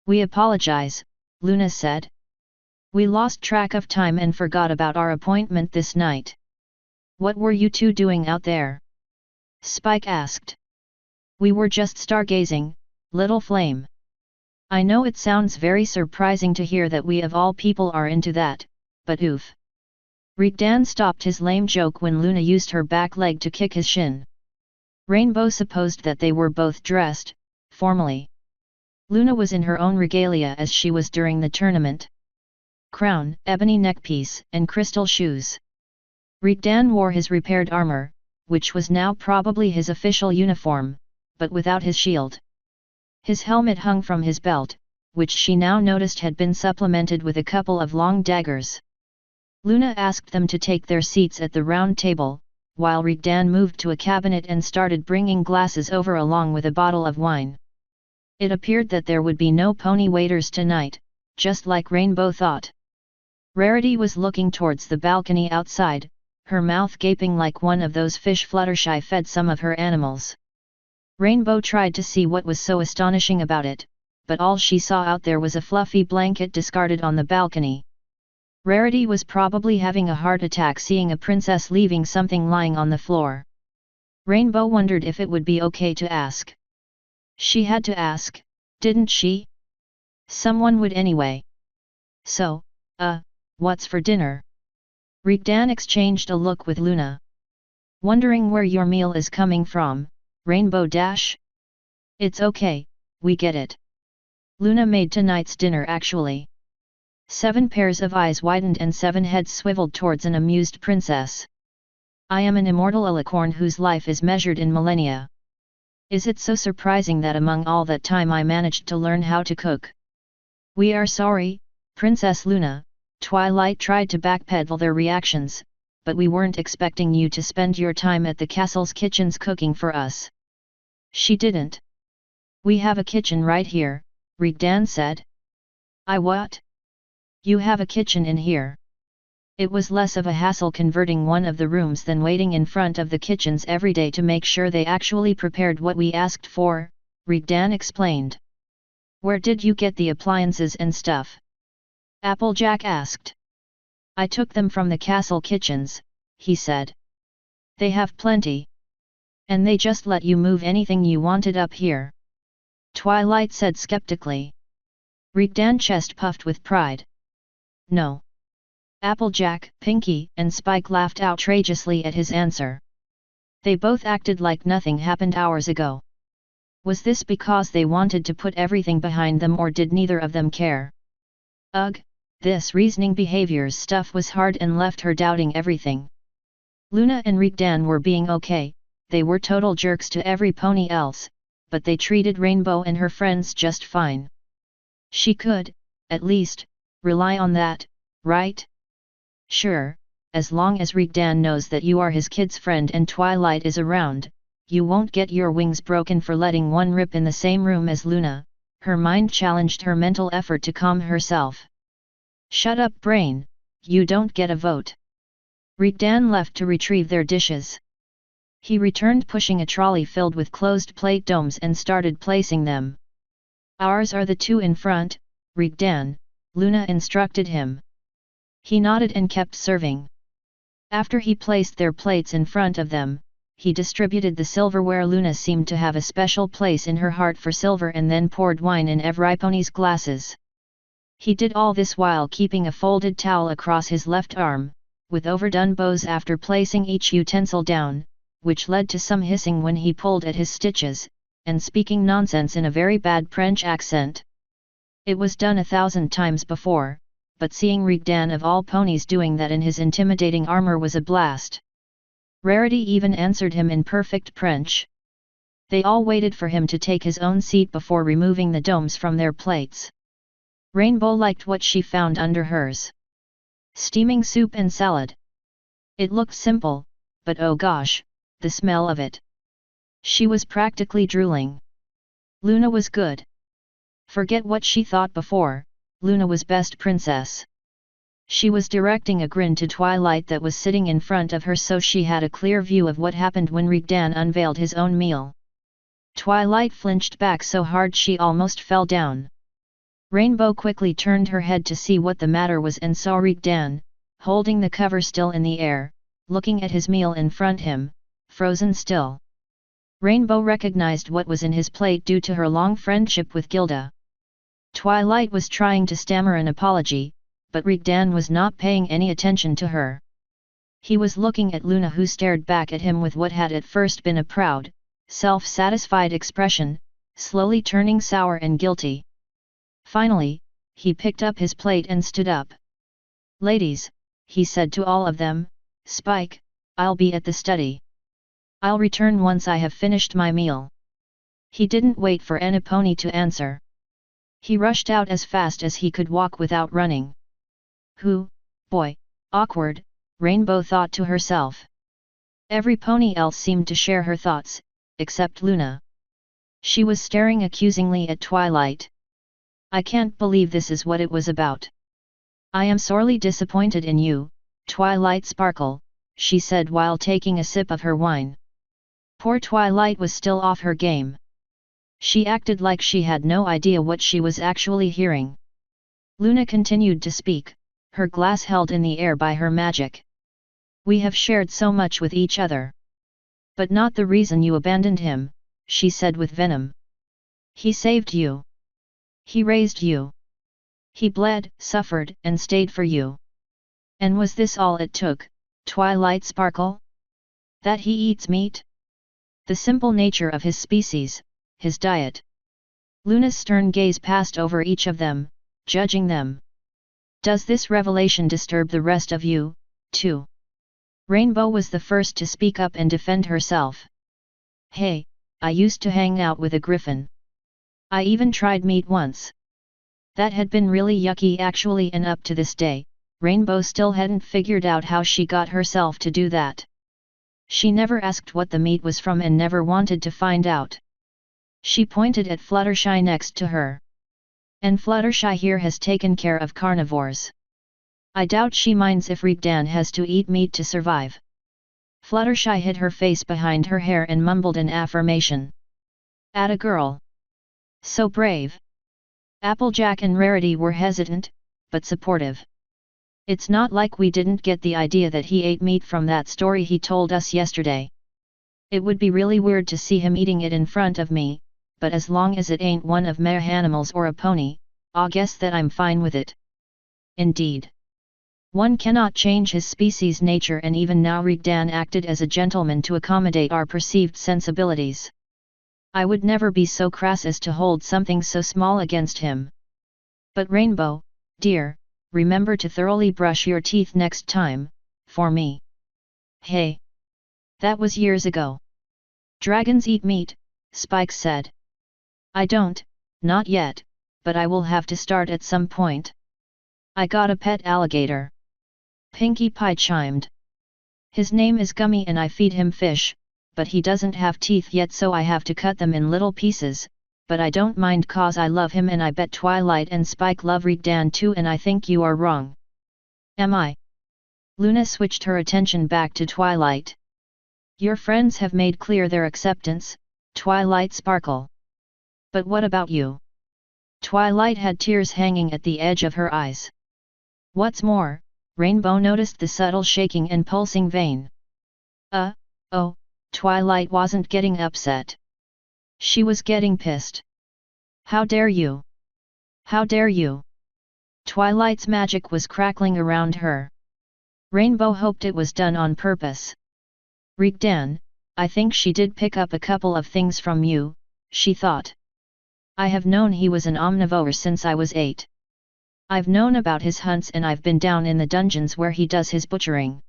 "We apologize," Luna said. "We lost track of time and forgot about our appointment this night." "What were you two doing out there?" Spike asked. "We were just stargazing, little flame." "I know it sounds very surprising to hear that we of all people are into that, but oof." Rigdan stopped his lame joke when Luna used her back leg to kick his shin. Rainbow supposed that they were both dressed, formally. Luna was in her own regalia as she was during the tournament. Crown, ebony neckpiece, and crystal shoes. Rigdan wore his repaired armor, which was now probably his official uniform, but without his shield. His helmet hung from his belt, which she now noticed had been supplemented with a couple of long daggers. Luna asked them to take their seats at the round table, while Rigdan moved to a cabinet and started bringing glasses over along with a bottle of wine. It appeared that there would be no pony waiters tonight, just like Rainbow thought. Rarity was looking towards the balcony outside, her mouth gaping like one of those fish Fluttershy fed some of her animals. Rainbow tried to see what was so astonishing about it, but all she saw out there was a fluffy blanket discarded on the balcony. Rarity was probably having a heart attack seeing a princess leaving something lying on the floor. Rainbow wondered if it would be okay to ask. She had to ask, didn't she? Someone would anyway. "So, what's for dinner?" Rigdan exchanged a look with Luna. "Wondering where your meal is coming from, Rainbow Dash?" "It's okay, we get it." Luna made tonight's dinner actually. 7 pairs of eyes widened and 7 heads swiveled towards an amused princess. "I am an immortal alicorn whose life is measured in millennia. Is it so surprising that among all that time I managed to learn how to cook?" "We are sorry, Princess Luna," Twilight tried to backpedal their reactions, "but we weren't expecting you to spend your time at the castle's kitchens cooking for us." She didn't. "We have a kitchen right here," Rigdan said. "I what? You have a kitchen in here?" It was less of a hassle converting one of the rooms than waiting in front of the kitchens every day to make sure they actually prepared what we asked for, Rigdan explained. "Where did you get the appliances and stuff?" Applejack asked. "I took them from the castle kitchens," he said. "They have plenty. And they just let you move anything you wanted up here?" Twilight said skeptically. Rigdan chest puffed with pride. "No." Applejack, Pinky, and Spike laughed outrageously at his answer. They both acted like nothing happened hours ago. Was this because they wanted to put everything behind them, or did neither of them care? Ugh, this reasoning behaviors stuff was hard and left her doubting everything. Luna and Rigdan were being okay, they were total jerks to every pony else, but they treated Rainbow and her friends just fine. She could, at least, rely on that, right? "Sure, as long as Rigdan knows that you are his kid's friend and Twilight is around, you won't get your wings broken for letting one rip in the same room as Luna," her mind challenged her mental effort to calm herself. "Shut up, brain, you don't get a vote." Rigdan left to retrieve their dishes. He returned pushing a trolley filled with closed plate domes and started placing them. "Ours are the two in front, Rigdan," Luna instructed him. He nodded and kept serving. After he placed their plates in front of them, he distributed the silverware. Luna seemed to have a special place in her heart for silver and then poured wine in every pony's glasses. He did all this while keeping a folded towel across his left arm, with overdone bows after placing each utensil down, which led to some hissing when he pulled at his stitches, and speaking nonsense in a very bad French accent. It was done 1,000 times before, but seeing Rigdan of all ponies doing that in his intimidating armor was a blast. Rarity even answered him in perfect French. They all waited for him to take his own seat before removing the domes from their plates. Rainbow liked what she found under hers. Steaming soup and salad. It looked simple, but oh gosh, the smell of it. She was practically drooling. Luna was good. Forget what she thought before, Luna was best princess. She was directing a grin to Twilight that was sitting in front of her, so she had a clear view of what happened when Rigdan unveiled his own meal. Twilight flinched back so hard she almost fell down. Rainbow quickly turned her head to see what the matter was and saw Rigdan, holding the cover still in the air, looking at his meal in front him, frozen still. Rainbow recognized what was in his plate due to her long friendship with Gilda. Twilight was trying to stammer an apology, but Rigdan was not paying any attention to her. He was looking at Luna, who stared back at him with what had at first been a proud, self-satisfied expression, slowly turning sour and guilty. Finally, he picked up his plate and stood up. "Ladies," he said to all of them, "Spike, I'll be at the study. I'll return once I have finished my meal." He didn't wait for any pony to answer. He rushed out as fast as he could walk without running. Boy, awkward, Rainbow thought to herself. Every pony else seemed to share her thoughts, except Luna. She was staring accusingly at Twilight. "I can't believe this is what it was about. I am sorely disappointed in you, Twilight Sparkle," she said while taking a sip of her wine. Poor Twilight was still off her game. She acted like she had no idea what she was actually hearing. Luna continued to speak, her glass held in the air by her magic. "We have shared so much with each other. But not the reason you abandoned him," she said with venom. "He saved you. He raised you. He bled, suffered, and stayed for you. And was this all it took, Twilight Sparkle? That he eats meat? The simple nature of his species, his diet." Luna's stern gaze passed over each of them, judging them. "Does this revelation disturb the rest of you, too?" Rainbow was the first to speak up and defend herself. "Hey, I used to hang out with a griffin. I even tried meat once. That had been really yucky actually, and up to this day, Rainbow still hadn't figured out how she got herself to do that. She never asked what the meat was from and never wanted to find out." She pointed at Fluttershy next to her. "And Fluttershy here has taken care of carnivores. I doubt she minds if Rigdan has to eat meat to survive." Fluttershy hid her face behind her hair and mumbled an affirmation. "Atta girl. So brave." Applejack and Rarity were hesitant, but supportive. "It's not like we didn't get the idea that he ate meat from that story he told us yesterday. It would be really weird to see him eating it in front of me, but as long as it ain't one of my animals or a pony, I guess that I'm fine with it." Indeed. One cannot change his species' nature, and even now Rigdan acted as a gentleman to accommodate our perceived sensibilities. I would never be so crass as to hold something so small against him. But Rainbow, dear, remember to thoroughly brush your teeth next time, for me. Hey! That was years ago. Dragons eat meat, Spike said. I don't, not yet, but I will have to start at some point. I got a pet alligator. Pinkie Pie chimed. His name is Gummy and I feed him fish, but he doesn't have teeth yet, so I have to cut them in little pieces, but I don't mind cause I love him, and I bet Twilight and Spike love Rigdan too, and I think you are wrong. Am I? Luna switched her attention back to Twilight. Your friends have made clear their acceptance, Twilight Sparkle. But what about you? Twilight had tears hanging at the edge of her eyes. What's more, Rainbow noticed the subtle shaking and pulsing vein. Oh, Twilight wasn't getting upset. She was getting pissed. How dare you? How dare you? Twilight's magic was crackling around her. Rainbow hoped it was done on purpose. Rigdan, I think she did pick up a couple of things from you, she thought. I have known he was an omnivore since I was 8. I've known about his hunts and I've been down in the dungeons where he does his butchering.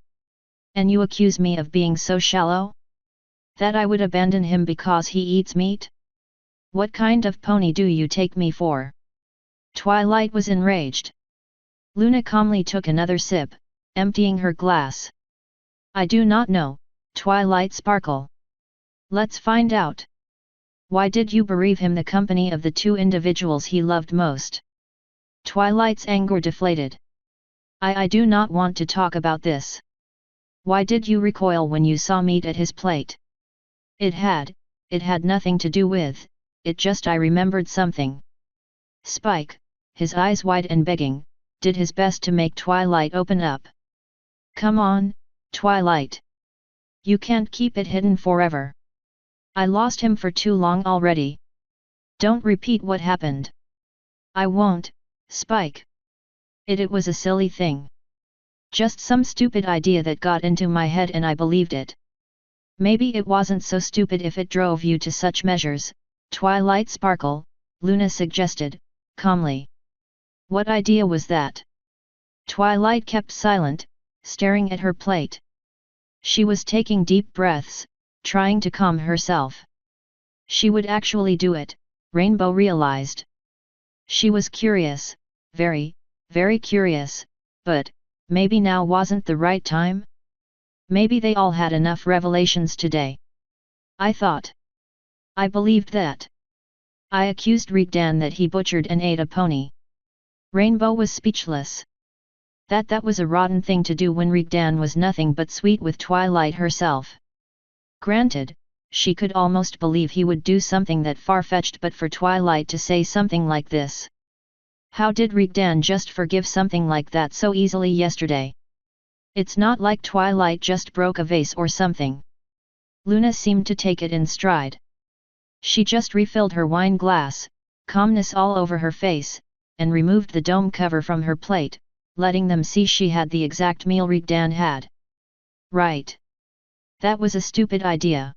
And you accuse me of being so shallow? That I would abandon him because he eats meat? What kind of pony do you take me for? Twilight was enraged. Luna calmly took another sip, emptying her glass. I do not know, Twilight Sparkle. Let's find out. Why did you bereave him the company of the two individuals he loved most? Twilight's anger deflated. I do not want to talk about this. Why did you recoil when you saw meat at his plate? It had nothing to do with, it just I remembered something. Spike, his eyes wide and begging, did his best to make Twilight open up. Come on, Twilight. You can't keep it hidden forever. I lost him for too long already. Don't repeat what happened. I won't, Spike. It was a silly thing. Just some stupid idea that got into my head and I believed it. Maybe it wasn't so stupid if it drove you to such measures, Twilight Sparkle, Luna suggested, calmly. What idea was that? Twilight kept silent, staring at her plate. She was taking deep breaths, trying to calm herself. She would actually do it, Rainbow realized. She was curious, very, very curious, but maybe now wasn't the right time? Maybe they all had enough revelations today. I thought. I believed that. I accused Rigdan that he butchered and ate a pony. Rainbow was speechless. That was a rotten thing to do when Rigdan was nothing but sweet with Twilight herself. Granted, she could almost believe he would do something that far-fetched, but for Twilight to say something like this. How did Rigdan just forgive something like that so easily yesterday? It's not like Twilight just broke a vase or something. Luna seemed to take it in stride. She just refilled her wine glass, calmness all over her face, and removed the dome cover from her plate, letting them see she had the exact meal Rigdan had. Right. That was a stupid idea.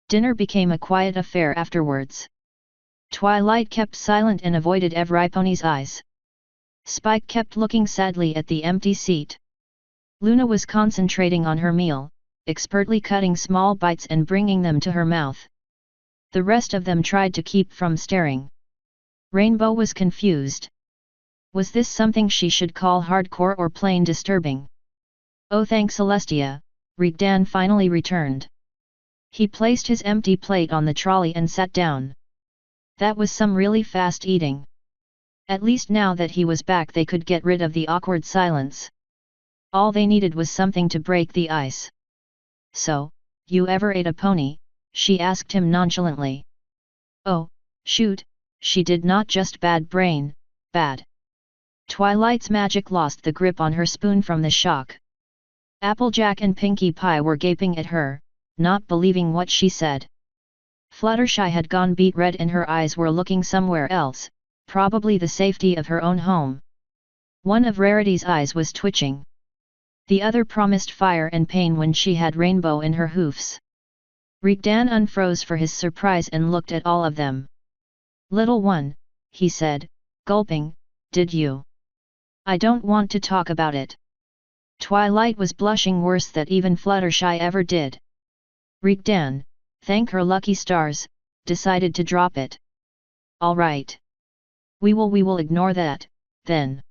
Dinner became a quiet affair afterwards. Twilight kept silent and avoided every pony's eyes. Spike kept looking sadly at the empty seat. Luna was concentrating on her meal, expertly cutting small bites and bringing them to her mouth. The rest of them tried to keep from staring. Rainbow was confused. Was this something she should call hardcore or plain disturbing? Oh, thank Celestia, Rigdan finally returned. He placed his empty plate on the trolley and sat down. That was some really fast eating. At least now that he was back they could get rid of the awkward silence. All they needed was something to break the ice. So, you ever ate a pony? She asked him nonchalantly. Oh, shoot, she did not just bad brain, bad. Twilight's magic lost the grip on her spoon from the shock. Applejack and Pinkie Pie were gaping at her, not believing what she said. Fluttershy had gone beet red and her eyes were looking somewhere else, probably the safety of her own home. One of Rarity's eyes was twitching. The other promised fire and pain when she had Rainbow in her hoofs. Rigdan unfroze for his surprise and looked at all of them. Little one, he said, gulping, did you? I don't want to talk about it. Twilight was blushing worse than even Fluttershy ever did. Rigdan, thank her lucky stars, decided to drop it. All right. We will ignore that, then.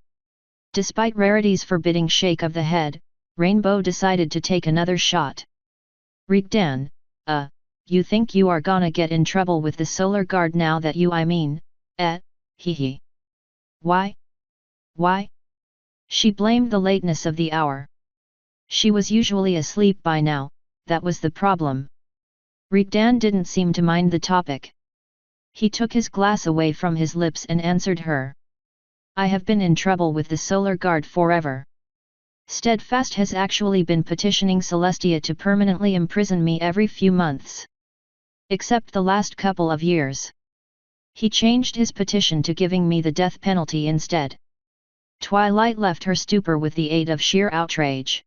Despite Rarity's forbidding shake of the head, Rainbow decided to take another shot. Rigdan, you think you are gonna get in trouble with the Solar Guard now that hee. Why? Why? She blamed the lateness of the hour. She was usually asleep by now, that was the problem. Rigdan didn't seem to mind the topic. He took his glass away from his lips and answered her. I have been in trouble with the Solar Guard forever. Steadfast has actually been petitioning Celestia to permanently imprison me every few months. Except the last couple of years. He changed his petition to giving me the death penalty instead. Twilight left her stupor with the aid of sheer outrage.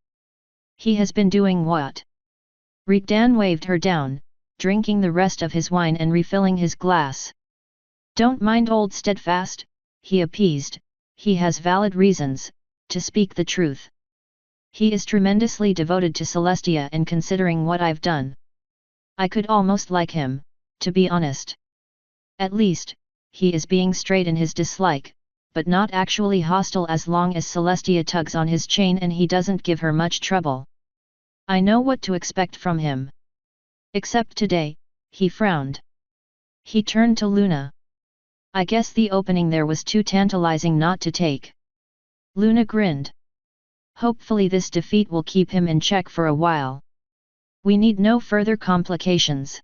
He has been doing what? Rigdan waved her down, drinking the rest of his wine and refilling his glass. Don't mind old Steadfast, he appeased, he has valid reasons, to speak the truth. He is tremendously devoted to Celestia and considering what I've done. I could almost like him, to be honest. At least, he is being straight in his dislike, but not actually hostile as long as Celestia tugs on his chain and he doesn't give her much trouble. I know what to expect from him. Except today, he frowned. He turned to Luna. I guess the opening there was too tantalizing not to take. Luna grinned. Hopefully this defeat will keep him in check for a while. We need no further complications.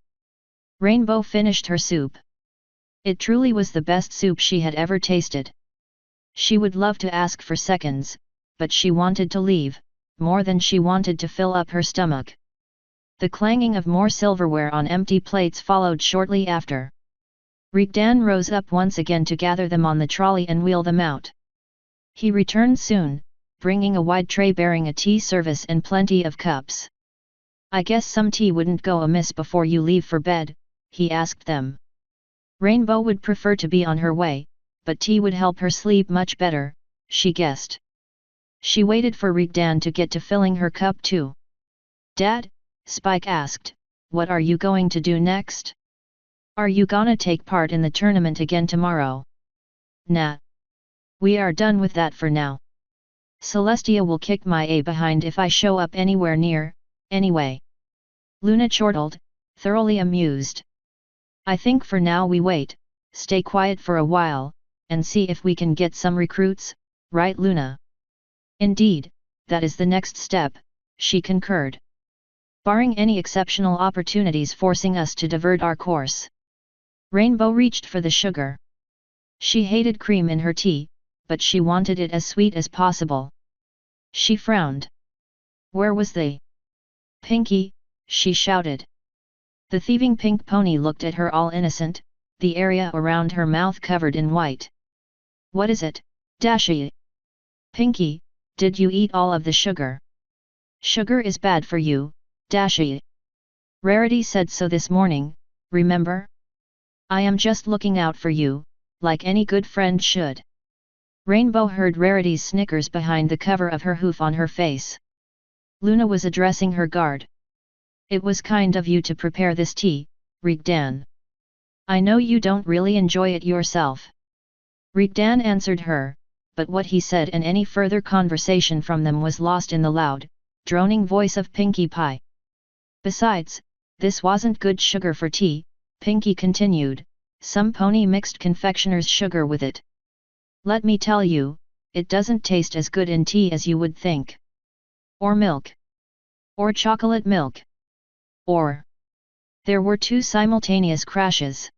Rainbow finished her soup. It truly was the best soup she had ever tasted. She would love to ask for seconds, but she wanted to leave, more than she wanted to fill up her stomach. The clanging of more silverware on empty plates followed shortly after. Rigdan rose up once again to gather them on the trolley and wheel them out. He returned soon, bringing a wide tray bearing a tea service and plenty of cups. I guess some tea wouldn't go amiss before you leave for bed, he asked them. Rainbow would prefer to be on her way, but tea would help her sleep much better, she guessed. She waited for Rigdan to get to filling her cup too. Dad, Spike asked, what are you going to do next? Are you gonna take part in the tournament again tomorrow? Nah. We are done with that for now. Celestia will kick my A behind if I show up anywhere near, anyway. Luna chortled, thoroughly amused. I think for now we wait, stay quiet for a while, and see if we can get some recruits, right Luna? Indeed, that is the next step, she concurred. Barring any exceptional opportunities forcing us to divert our course. Rainbow reached for the sugar. She hated cream in her tea, but she wanted it as sweet as possible. She frowned. Where was the Pinky? She shouted. The thieving pink pony looked at her all innocent, the area around her mouth covered in white. What is it, Dashi? Pinky, did you eat all of the sugar? Sugar is bad for you, Dashi. Rarity said so this morning, remember? I am just looking out for you, like any good friend should. Rainbow heard Rarity's snickers behind the cover of her hoof on her face. Luna was addressing her guard. It was kind of you to prepare this tea, Rigdan. I know you don't really enjoy it yourself. Rigdan answered her, but what he said and any further conversation from them was lost in the loud, droning voice of Pinkie Pie. Besides, this wasn't good sugar for tea, Pinkie continued, some pony mixed confectioner's sugar with it. Let me tell you, it doesn't taste as good in tea as you would think. Or milk. Or chocolate milk. Or. There were two simultaneous crashes.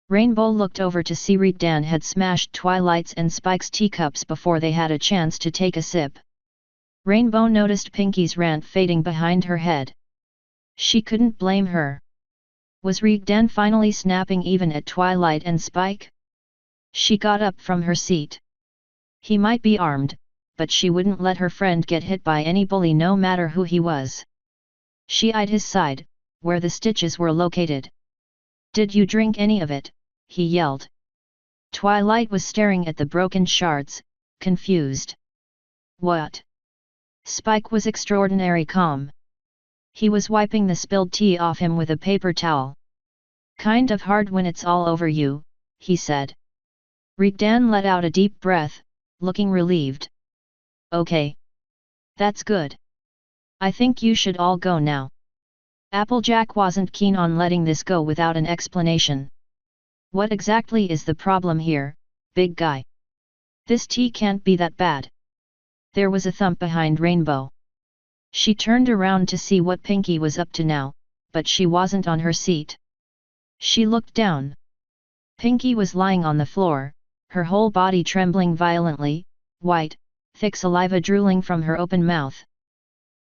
Rainbow looked over to see Rigdan had smashed Twilight's and Spike's teacups before they had a chance to take a sip. Rainbow noticed Pinkie's rant fading behind her head. She couldn't blame her. Was Rigdan finally snapping even at Twilight and Spike? She got up from her seat. He might be armed, but she wouldn't let her friend get hit by any bully no matter who he was. She eyed his side, where the stitches were located. Did you drink any of it? He yelled. Twilight was staring at the broken shards, confused. What? Spike was extraordinarily calm. He was wiping the spilled tea off him with a paper towel. Kind of hard when it's all over you, he said. Rigdan let out a deep breath, looking relieved. Okay. That's good. I think you should all go now. Applejack wasn't keen on letting this go without an explanation. What exactly is the problem here, big guy? This tea can't be that bad. There was a thump behind Rainbow. She turned around to see what Pinkie was up to now, but she wasn't on her seat. She looked down. Pinkie was lying on the floor, her whole body trembling violently, white, thick saliva drooling from her open mouth.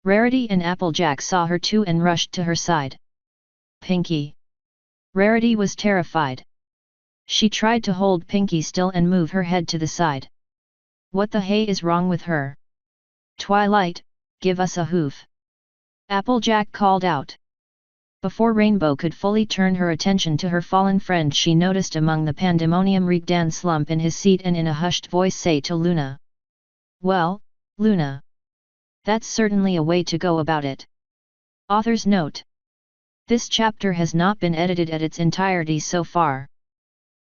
Rarity and Applejack saw her too and rushed to her side. Pinkie. Rarity was terrified. She tried to hold Pinkie still and move her head to the side. What the hay is wrong with her? Twilight, give us a hoof. Applejack called out. Before Rainbow could fully turn her attention to her fallen friend, she noticed among the pandemonium Rigdan slump in his seat and in a hushed voice say to Luna. Well, Luna. That's certainly a way to go about it. Author's note. This chapter has not been edited at its entirety so far.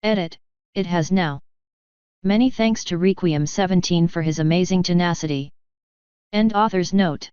Edit, it has now. Many thanks to Requiem 17 for his amazing tenacity. End author's note.